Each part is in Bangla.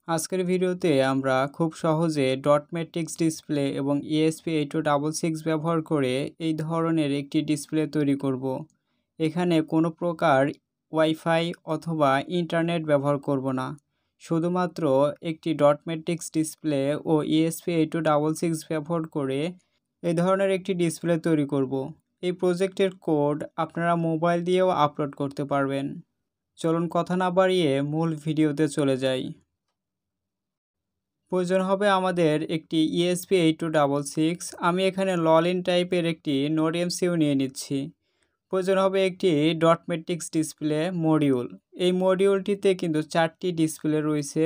আজকের ভিডিওতে আমরা খুব সহজে ডট ম্যাট্রিক্স ডিসপ্লে এবং ESP8266 ব্যবহার করে এই ধরনের একটি ডিসপ্লে তৈরি করব। এখানে কোনো প্রকার ওয়াইফাই অথবা ইন্টারনেট ব্যবহার করব না। শুধুমাত্র একটি ডট ম্যাট্রিক্স ডিসপ্লে ও ESP8266 ব্যবহার করে এই ধরনের একটি ডিসপ্লে তৈরি করব। এই প্রজেক্টের কোড আপনারা মোবাইল দিয়েও আপলোড করতে পারবেন। চলুন কথা না বাড়িয়ে মূল ভিডিওতে চলে যাই। প্রয়োজন হবে আমাদের একটি ESP8266। আমি এখানে ললিন টাইপের একটি নোড এমসিইউ নিয়ে নিচ্ছি। প্রয়োজন হবে একটি ডট ম্যাট্রিক্স ডিসপ্লে মডিউল। এই মডিউলটিতে কিন্তু 4টি ডিসপ্লে রয়েছে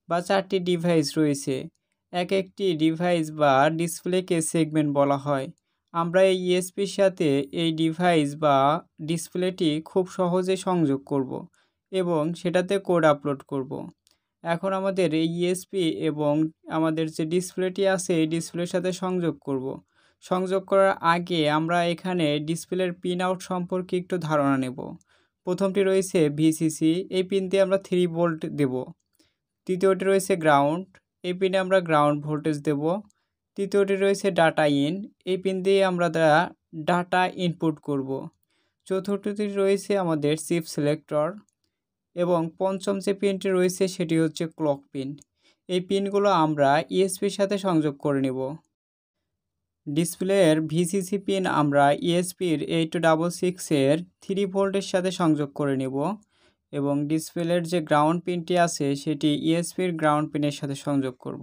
বা 4টি ডিভাইস রয়েছে। এক একটি ডিভাইস বা ডিসপ্লেকে সেগমেন্ট বলা হয়। আমরা এই ইএসপির সাথে এই ডিভাইস বা ডিসপ্লেটি খুব সহজে সংযোগ করব এবং সেটাতে কোড আপলোড করব। এখন আমাদের এই ইএসপি এবং আমাদের যে ডিসপ্লেটি আছে এই ডিসপ্লের সাথে সংযোগ করব। সংযোগ করার আগে আমরা এখানে ডিসপ্লের পিন আউট সম্পর্কে একটু ধারণা নেব। প্রথমটি রয়েছে ভিসিসি, এই পিন দিয়ে আমরা 3 ভোল্ট দেব। তৃতীয়টি রয়েছে গ্রাউন্ড, এই পিনে আমরা গ্রাউন্ড ভোল্টেজ দেব। তৃতীয়টি রয়েছে ডাটা ইন, এই পিন দিয়ে আমরা ডাটা ইনপুট করব। চতুর্থটি রয়েছে আমাদের চিপ সিলেক্টর এবং পঞ্চম যে পিনটি রয়েছে সেটি হচ্ছে ক্লক পিন। এই পিনগুলো আমরা ইএসপির সাথে সংযোগ করে নেব। ডিসপ্লের ভিসিসি পিন আমরা ইএসপির 8266-এর 3 ভোল্টের সাথে সংযোগ করে নেব এবং ডিসপ্লের যে গ্রাউন্ড পিনটি আছে সেটি ইএসপির গ্রাউন্ড পিনের সাথে সংযোগ করব।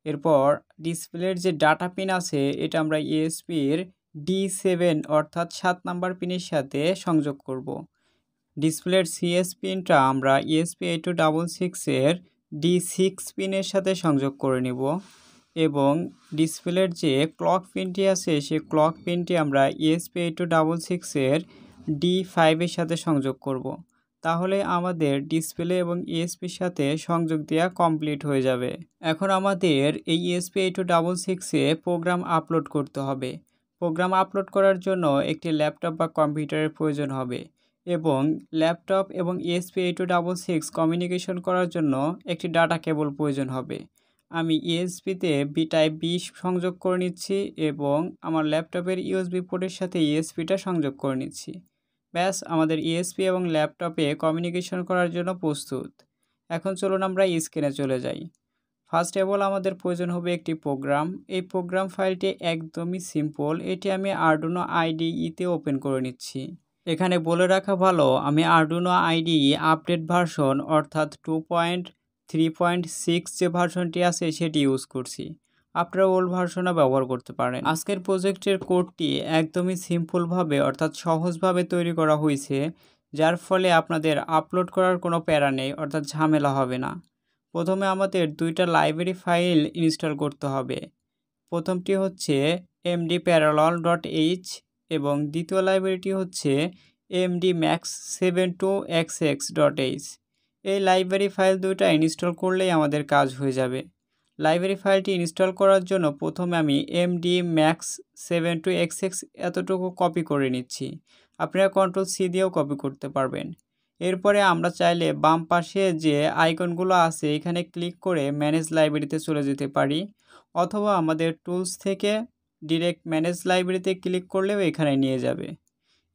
এরপর ডিসপ্লের যে ডাটা পিন আছে এটা আমরা ইএসপির D7 অর্থাৎ 7 নাম্বার পিনের সাথে সংযোগ করব। ডিসপ্লের সিএস পিনটা আমরা ESP8266-এর D6 পিনের সাথে সংযোগ করে নেব এবং ডিসপ্লের যে ক্লক পিনটি আছে সেই ক্লক পিনটি আমরা ESP8266-এর D5-এর সাথে সংযোগ করব। তাহলে আমাদের ডিসপ্লে এবং ইএসপির সাথে সংযোগ দেওয়া কমপ্লিট হয়ে যাবে। এখন আমাদের এই ESP8266-এ প্রোগ্রাম আপলোড করতে হবে। প্রোগ্রাম আপলোড করার জন্য একটি ল্যাপটপ বা কম্পিউটারের প্রয়োজন হবে এবং ল্যাপটপ এবং ESP8266 কমিউনিকেশন করার জন্য একটি ডাটা কেবল প্রয়োজন হবে। আমি ইএসপিতে টাইপ 20 সংযোগ করে নিচ্ছি এবং আমার ল্যাপটপের ইউএসবি পোর্টের সাথে ইএসপিটা সংযোগ করে নিচ্ছি। ব্যাস, আমাদের ইএসপি এবং ল্যাপটপে কমিউনিকেশন করার জন্য প্রস্তুত। এখন চলুন আমরা স্ক্রিনে চলে যাই। ফার্স্ট অফ অল আমাদের প্রয়োজন হবে একটি প্রোগ্রাম। এই প্রোগ্রাম ফাইলটি একদমই সিম্পল। এটি আমি আরডুইনো IDE-তে ওপেন করে নিচ্ছি। এখানে বলে রাখা ভালো, আমি আরডুইনো IDE আপডেট ভার্সন অর্থাৎ 2.3.6 যে ভার্সনটি আছে সেটি ইউজ করছি। আপনারা ওল্ড ভার্সনও ব্যবহার করতে পারেন। আজকের প্রজেক্টের কোডটি একদমই সিম্পলভাবে অর্থাৎ সহজভাবে তৈরি করা হয়েছে, যার ফলে আপনাদের আপলোড করার কোনো প্যারা নেই অর্থাৎ ঝামেলা হবে না। প্রথমে আমাদের 2টা লাইব্রেরি ফাইল ইনস্টল করতে হবে। প্রথমটি হচ্ছে mdparallel.h এবং দ্বিতীয় লাইব্রেরিটি হচ্ছে mdmax72xx.h। এই লাইব্রেরি ফাইল দুটো ইনস্টল করলেই আমাদের কাজ হয়ে যাবে। লাইব্রেরি ফাইলটি ইনস্টল করার জন্য প্রথমে আমি mdmax72xx এতটুকু কপি করে নিচ্ছি। আপনারা Ctrl+C দিয়েও কপি করতে পারবেন। এরপরে আমরা চাইলে বাম পাশে যে আইকনগুলো আছে এখানে ক্লিক করে ম্যানেজ লাইব্রেরিতে চলে যেতে পারি, অথবা আমাদের টুলস থেকে ডিরেক্ট ম্যানেজ লাইব্রেরিতে ক্লিক করলেও এখানে নিয়ে যাবে।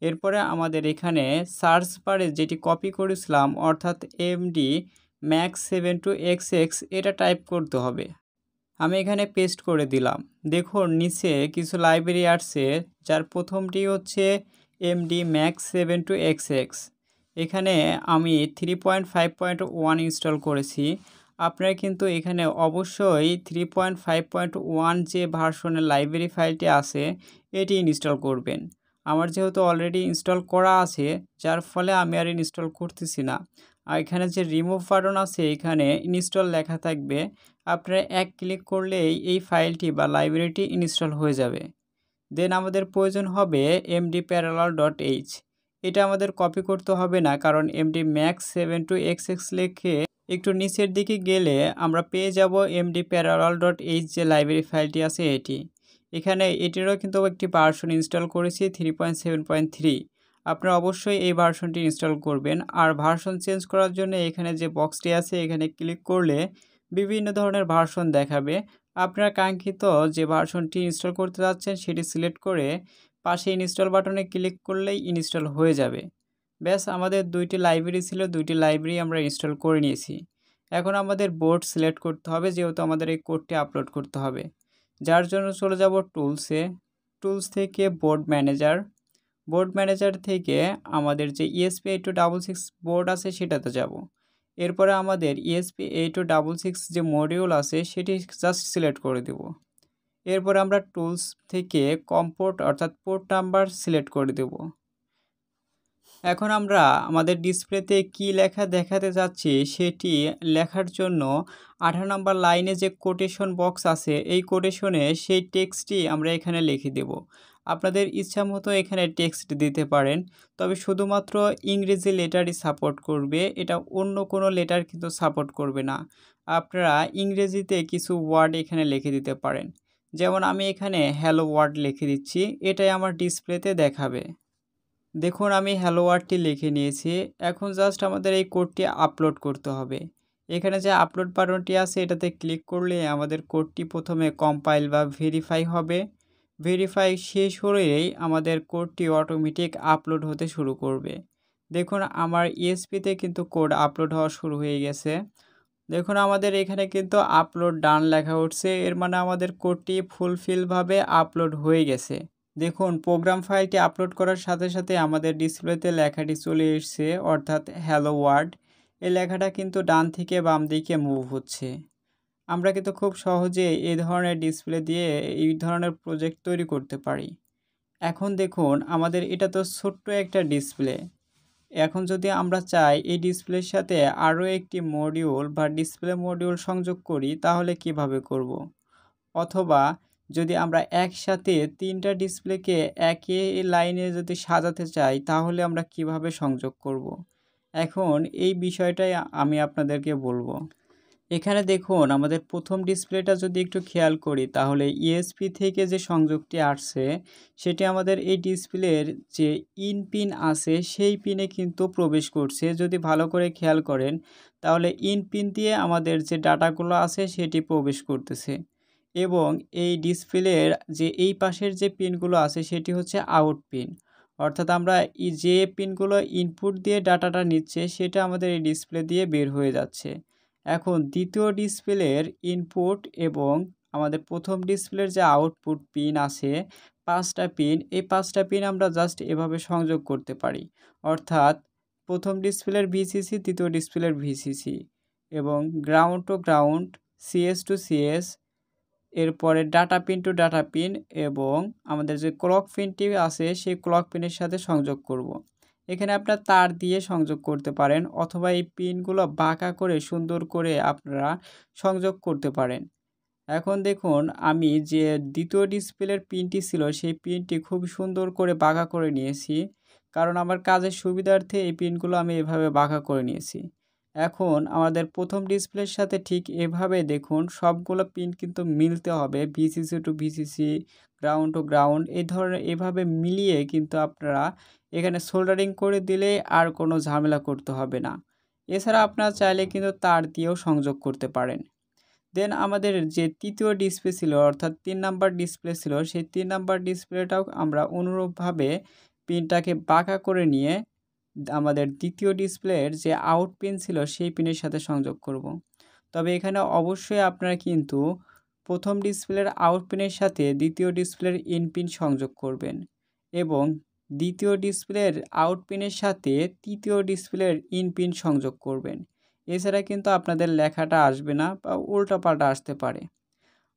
এরপরে আমাদের এখানে সার্চ বারে যেটি কপি করেছিলাম অর্থাৎ mdmax72xx এটা টাইপ করতে হবে। আমি এখানে পেস্ট করে দিলাম। দেখুন নিচে কিছু লাইব্রেরি আসছে, যার প্রথমটি হচ্ছে mdmax72xx। এখানে আমি 3.5.1 ইনস্টল করেছি। আপনারা কিন্তু এখানে অবশ্যই 3.5.1 যে ভার্সনের লাইব্রেরি ফাইলটি আছে এটি ইনস্টল করবেন। আমার যেহেতু অলরেডি ইনস্টল করা আছে যার ফলে আমি আর ইনস্টল করতেছি না। আর এখানে যে রিমুভ বাটন আছে এখানে ইনস্টল লেখা থাকবে, আপনারা এক ক্লিক করলেই এই ফাইলটি বা লাইব্রেরিটি ইনস্টল হয়ে যাবে। দেন আমাদের প্রয়োজন হবে mdparallel.h। এটা আমাদের কপি করতে হবে না, কারণ mdmax72xx লিখে একটু নিচের দিকে গেলে আমরা পেয়ে যাব mdparallel.h যে লাইব্রেরি ফাইলটি আছে এটি। এখানে এটিরও কিন্তু একটি ভার্সন ইনস্টল করেছি 3.7.3। আপনারা অবশ্যই এই ভার্সনটি ইনস্টল করবেন। আর ভার্সন চেঞ্জ করার জন্য এখানে যে বক্সটি আছে এখানে ক্লিক করলে বিভিন্ন ধরনের ভার্সন দেখাবে। আপনার কাঙ্ক্ষিত যে ভার্সনটি ইনস্টল করতে যাচ্ছেন সেটি সিলেক্ট করে পাশে ইনস্টল বাটনে ক্লিক করলেই ইনস্টল হয়ে যাবে। ব্যাস, আমাদের 2টি লাইব্রেরি ছিল, 2টি লাইব্রেরি আমরা ইনস্টল করে নিয়েছি। এখন আমাদের বোর্ড সিলেক্ট করতে হবে, যেহেতু আমাদের এই কোডটি আপলোড করতে হবে। যার জন্য চলে যাব টুলসে। টুলস থেকে বোর্ড ম্যানেজার থেকে আমাদের যে ESP8266 বোর্ড আছে সেটাতে যাব। এরপরে আমাদের ESP8266 যে মডিউল আছে সেটি জাস্ট সিলেক্ট করে দেব। এরপরে আমরা টুলস থেকে কম পোর্ট অর্থাৎ পোর্ট নাম্বার সিলেক্ট করে দেব। এখন আমরা আমাদের ডিসপ্লেতে কি লেখা দেখাতে যাচ্ছি সেটি লেখার জন্য 18 নম্বর লাইনে যে কোটেশন বক্স আছে এই কোটেশনে সেই টেক্সটটি আমরা এখানে লিখে দেব। আপনাদের ইচ্ছা মতো এখানে টেক্সট দিতে পারেন, তবে শুধুমাত্র ইংরেজি লেটারই সাপোর্ট করবে, এটা অন্য কোনো লেটার কিন্তু সাপোর্ট করবে না। আপনারা ইংরেজিতে কিছু ওয়ার্ড এখানে লিখে দিতে পারেন, যেমন আমি এখানে হ্যালো ওয়ার্ড লিখে দিচ্ছি, এটাই আমার ডিসপ্লেতে দেখাবে। দেখুন আমি হ্যালো ওয়ার্ডটি লিখে নিয়েছি। এখন জাস্ট আমাদের এই কোডটি আপলোড করতে হবে। এখানে যে আপলোড বাটনটি আছে এটাতে ক্লিক করলে আমাদের কোডটি প্রথমে কম্পাইল বা ভেরিফাই হবে। ভেরিফাই শেষ হলেই আমাদের কোডটি অটোমেটিক আপলোড হতে শুরু করবে। দেখুন আমার ইএসপিতে কিন্তু কোড আপলোড হওয়া শুরু হয়ে গেছে। দেখুন আমাদের এখানে কিন্তু আপলোড ডান লেখা উঠছে, এর মানে আমাদের কোডটি ফুলফিলভাবে আপলোড হয়ে গেছে। দেখুন প্রোগ্রাম ফাইলটি আপলোড করার সাথে সাথে আমাদের ডিসপ্লেতে লেখাটি চলে এসেছে, অর্থাৎ হ্যালো ওয়ার্ল্ড। এই লেখাটা কিন্তু ডান থেকে বাম দিকে মুভ হচ্ছে। আমরা কিন্তু খুব সহজে এই ধরনের ডিসপ্লে দিয়ে এই ধরনের প্রজেক্ট তৈরি করতে পারি। এখন দেখুন আমাদের এটা তো ছোট্ট একটা ডিসপ্লে। এখন যদি আমরা চাই এই ডিসপ্লের সাথে আরও একটি মডিউল বা ডিসপ্লে মডিউল সংযোগ করি তাহলে কিভাবে করব? অথবা যদি আমরা একসাথে 3টা ডিসপ্লেকে একই লাইনে যদি সাজাতে চাই তাহলে আমরা কিভাবে সংযোগ করব? এখন এই বিষয়টাই আমি আপনাদেরকে বলবো। এখানে দেখুন আমাদের প্রথম ডিসপ্লেটা যদি একটু খেয়াল করি তাহলে ইএসপি থেকে যে সংযোগটি আসছে সেটি আমাদের এই ডিসপ্লের যে ইন পিন আছে সেই পিনে কিন্তু প্রবেশ করছে। যদি ভালো করে খেয়াল করেন তাহলে ইন পিন দিয়ে আমাদের যে ডাটাগুলো আছে সেটি প্রবেশ করতেছে, এবং এই ডিসপ্লের যে এই পাশের যে পিনগুলো আছে সেটি হচ্ছে আউট পিন, অর্থাৎ আমরা যে পিনগুলো ইনপুট দিয়ে ডাটাটা নিচ্ছে সেটা আমাদের এই ডিসপ্লে দিয়ে বের হয়ে যাচ্ছে। এখন দ্বিতীয় ডিসপ্লের ইনপুট এবং আমাদের প্রথম ডিসপ্লের যে আউটপুট পিন আছে 5টা পিন, এই 5টা পিন আমরা জাস্ট এভাবে সংযোগ করতে পারি, অর্থাৎ প্রথম ডিসপ্লের ভিসিসি, দ্বিতীয় ডিসপ্লের ভিসিসি, এবং ground to ground, CS to CS, এরপরে data pin to data pin, এবং আমাদের যে ক্লক পিনটি আছে সেই ক্লক পিনের সাথে সংযোগ করব। এখানে আপনার তার দিয়ে সংযোগ করতে পারেন অথবা এই পিনগুলো বাঁকা করে সুন্দর করে আপনারা সংযোগ করতে পারেন। এখন দেখুন আমি যে দ্বিতীয় ডিসপ্লের পিনটি ছিল সেই পিনটি খুব সুন্দর করে বাঁকা করে নিয়েছি, কারণ আমার কাজের সুবিধার্থে এই পিনগুলো আমি এভাবে বাঁকা করে নিয়েছি। এখন আমাদের প্রথম ডিসপ্লের সাথে ঠিক এভাবে দেখুন সবগুলো পিন কিন্তু মিলতে হবে, VCC to VCC, ground to ground, এই ধরনের এভাবে মিলিয়ে কিন্তু আপনারা এখানে সোল্ডারিং করে দিলে আর কোনো ঝামেলা করতে হবে না। এছাড়া আপনারা চাইলে কিন্তু তার দিয়েও সংযোগ করতে পারেন। দেন আমাদের যে তৃতীয় ডিসপ্লে ছিল অর্থাৎ 3 নাম্বার ডিসপ্লে ছিল, সেই 3 নাম্বার ডিসপ্লেটাও আমরা অনুরূপভাবে পিনটাকে বাঁকা করে নিয়ে আমাদের দ্বিতীয় ডিসপ্লের যে আউট পিন ছিল সেই পিনের সাথে সংযোগ করব। তবে এখানে অবশ্যই আপনারা কিন্তু প্রথম ডিসপ্লের আউট পিনের সাথে দ্বিতীয় ডিসপ্লের ইন পিন সংযোগ করবেন, এবং দ্বিতীয় ডিসপ্লের আউট পিনের সাথে তৃতীয় ডিসপ্লের ইন পিন সংযোগ করবেন। এছাড়া কিন্তু আপনাদের লেখাটা আসবে না বা উল্টাপাল্টা আসতে পারে।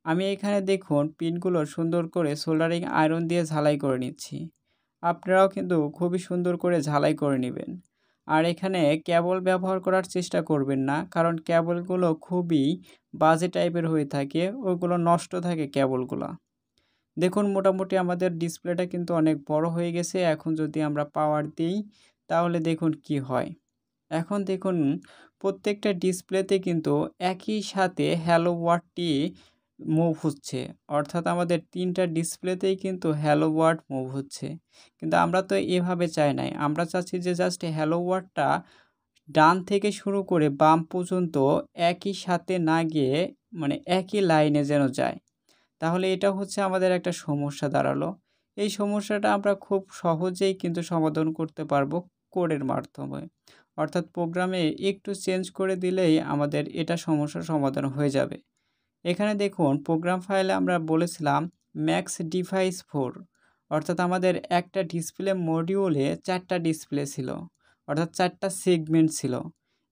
আমি এখানে দেখুন পিনগুলো সুন্দর করে সোল্ডারিং আয়রন দিয়ে ঝালাই করে নিচ্ছি। আপনারাও কিন্তু খুবই সুন্দর করে ঝালাই করে নেবেন। আর এখানে কেবল ব্যবহার করার চেষ্টা করবেন না, কারণ কেবলগুলো খুবই বাজে টাইপের হয়ে থাকে, ওগুলো নষ্ট থাকে কেবলগুলো। দেখুন মোটামুটি আমাদের ডিসপ্লেটা কিন্তু অনেক বড় হয়ে গেছে। এখন যদি আমরা পাওয়ার দিই তাহলে দেখুন কি হয়। এখন দেখুন প্রত্যেকটা ডিসপ্লেতে কিন্তু একই সাথে হ্যালো ওয়ার্ডটি মুভ হচ্ছে, অর্থাৎ আমাদের 3টা ডিসপ্লেতেই কিন্তু হ্যালো ওয়ার্ড মুভ হচ্ছে। কিন্তু আমরা তো এভাবে চাই নাই, আমরা চাচ্ছি যে জাস্ট হ্যালো ওয়ার্ডটা ডান থেকে শুরু করে বাম পর্যন্ত একই সাথে না গিয়ে মানে একই লাইনে যেন যায়। তাহলে এটা হচ্ছে আমাদের একটা সমস্যা দাঁড়ালো। এই সমস্যাটা আমরা খুব সহজেই কিন্তু সমাধান করতে পারবো কোডের মাধ্যমে। অর্থাৎ প্রোগ্রামে একটু চেঞ্জ করে দিলেই আমাদের এটা সমস্যার সমাধান হয়ে যাবে। এখানে দেখুন প্রোগ্রাম ফাইলে আমরা বলেছিলাম ম্যাক্স ডিভাইস 4, অর্থাৎ আমাদের একটা ডিসপ্লে মডিউলে 4টা ডিসপ্লে ছিল, অর্থাৎ 4টা সেগমেন্ট ছিল।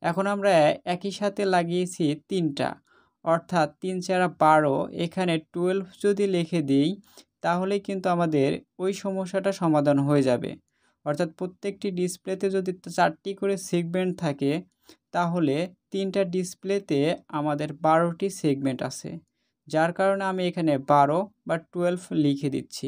এখন আমরা একই সাথে লাগিয়েছি 3টা, অর্থাৎ 3 4 12, এখানে 12 যদি লিখে দিই তাহলে কিন্তু আমাদের ওই সমস্যাটা সমাধান হয়ে যাবে। অর্থাৎ প্রত্যেকটি ডিসপ্লেতে যদি 4টি করে সেগমেন্ট থাকে তাহলে 3টা ডিসপ্লেতে আমাদের 12টি সেগমেন্ট আছে, যার কারণে আমি এখানে 12 বা 12 লিখে দিচ্ছি।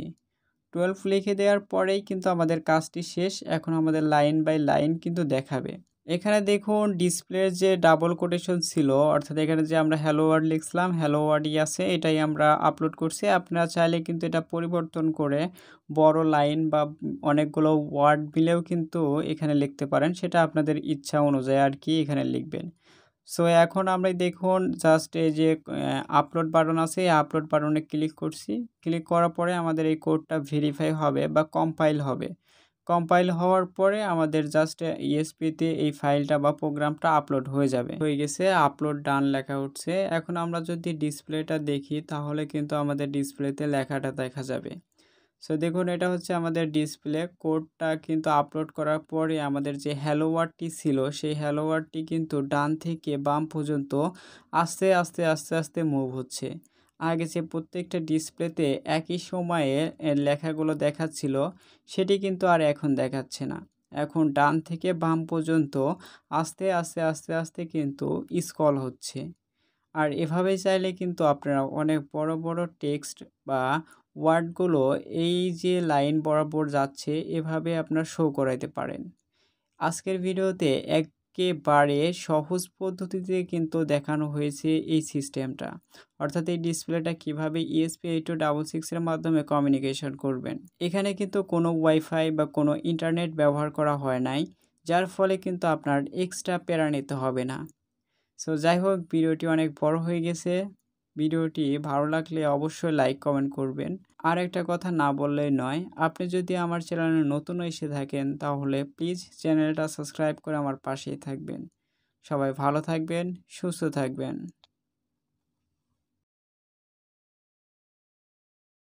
12 লিখে দেওয়ার পরেই কিন্তু আমাদের কাজটি শেষ। এখন আমাদের লাইন বাই লাইন কিন্তু দেখাবে। এখানে দেখুন ডিসপ্লের যে ডাবল কোটেশন ছিল, অর্থাৎ এখানে যে আমরা হ্যালো ওয়ার্ল্ড লিখছিলাম হ্যালো ওয়ার্ল্ডই আছে, এটাই আমরা আপলোড করছি। আপনারা চাইলে কিন্তু এটা পরিবর্তন করে বড় লাইন বা অনেকগুলো ওয়ার্ড মিলেও কিন্তু এখানে লিখতে পারেন, সেটা আপনাদের ইচ্ছা অনুযায়ী আর কি এখানে লিখবেন। সো এখন আমরা দেখুন জাস্ট এই যে আপলোড বাটন আছে, এই আপলোড বাটনে ক্লিক করছি। ক্লিক করার পরে আমাদের এই কোডটা ভেরিফাই হবে বা কম্পাইল হবে। কম্পাইল হওয়ার পরে আমাদের জাস্ট ইএসপিতে এই ফাইলটা বা প্রোগ্রামটা আপলোড হয়ে যাবে। হয়ে গেছে, আপলোড ডান লেখা উঠছে। এখন আমরা যদি ডিসপ্লেটা দেখি তাহলে কিন্তু আমাদের ডিসপ্লেতে লেখাটা দেখা যাবে। সো দেখুন এটা হচ্ছে আমাদের ডিসপ্লে। কোডটা কিন্তু আপলোড করার পরে আমাদের যে হ্যালো ওয়ার্ডটি ছিল সেই হ্যালো ওয়ার্ডটি কিন্তু ডান থেকে বাম পর্যন্ত আস্তে আস্তে আস্তে আস্তে মুভ হচ্ছে। আগে যে প্রত্যেকটা ডিসপ্লেতে একই সময়ে লেখাগুলো দেখাচ্ছিল সেটি কিন্তু আর এখন দেখাচ্ছে না। এখন ডান থেকে বাম পর্যন্ত আস্তে আস্তে আস্তে আস্তে কিন্তু স্ক্রল হচ্ছে। আর এভাবে চাইলে কিন্তু আপনারা অনেক বড় বড় টেক্সট বা ওয়ার্ডগুলো এই যে লাইন বরাবর যাচ্ছে এভাবে আপনার শো করাইতে পারেন। আজকের ভিডিওতে একেবারে সহজ পদ্ধতিতে কিন্তু দেখানো হয়েছে এই সিস্টেমটা, অর্থাৎ এই ডিসপ্লেটা কীভাবে ESP8266 এর মাধ্যমে কমিউনিকেশন করবেন। এখানে কিন্তু কোনো ওয়াইফাই বা কোনো ইন্টারনেট ব্যবহার করা হয় নাই, যার ফলে কিন্তু আপনার এক্সট্রা প্যারা নিতে হবে না। সো যাই হোক, ভিডিওটি অনেক বড় হয়ে গেছে। ভিডিওটি ভালো লাগলে অবশ্যই লাইক কমেন্ট করবেন। আর একটা কথা না বললেই নয়, আপনি যদি আমার চ্যানেলে নতুন এসে থাকেন তাহলে প্লিজ চ্যানেলটা সাবস্ক্রাইব করে আমার পাশেই থাকবেন। সবাই ভালো থাকবেন, সুস্থ থাকবেন।